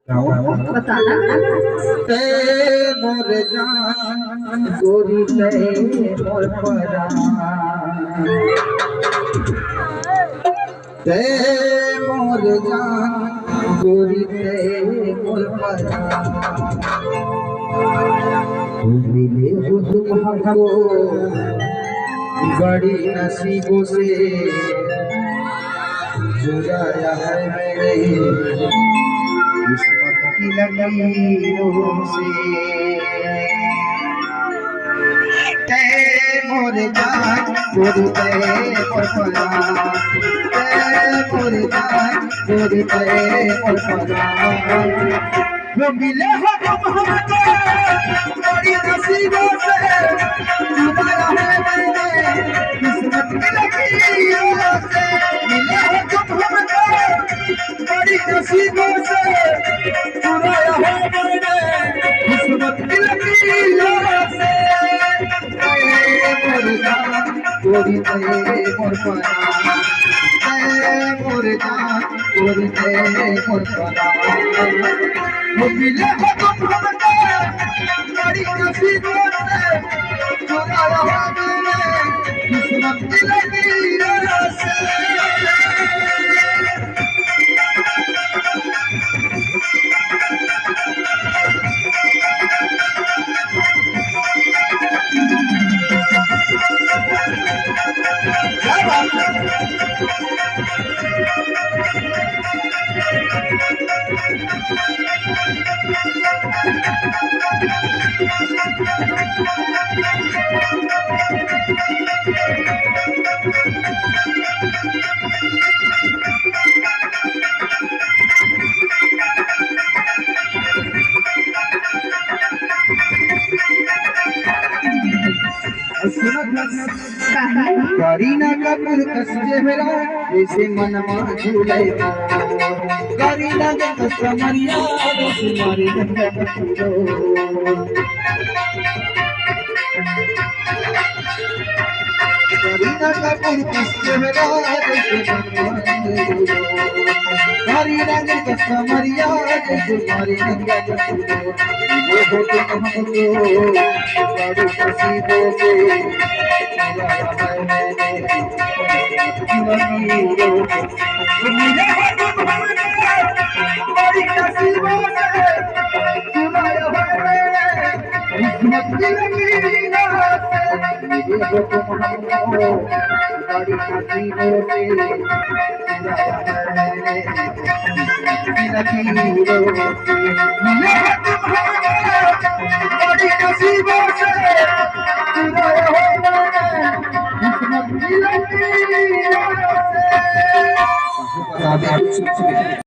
बताना ते मोर जान गोरी ते मोर परान ते मोर जान गोरी ते मोर परान मिले हो तुम हमको बड़ी नसीबों से जुड़ाया है मैंने किस्मत की लकीरों से ते मोर जान गोरी ते मोर परान ते मोर जान गोरी ते मोर परान वो मिले हो तुम हमको बड़ी नसीबों से जुड़ाया है मैंने किस्मत की लकीरों से मिले हो तुम हमको बड़ी नसीबों से जुड़ाया है मैंने किस्मत की लकीरों से मोर जान गोरी ते मोर परान मोर जान गोरी ते मोर परान वो मिले हो तुम हमको बड़ी नसीबों से जुड़ाया है मैंने किस्मत की लकीरों से करीना कपूर कस चेहरा जैसे मनमा झूले करीना कस कमरिया जैसे मारे गंगा कपूरो करीना कपूर कस चेहरा जैसे मनमा झूले करीना कस कमरिया जैसे मारे गंगा कपूरो वो हो तुम हमको बड़ी नसीबों से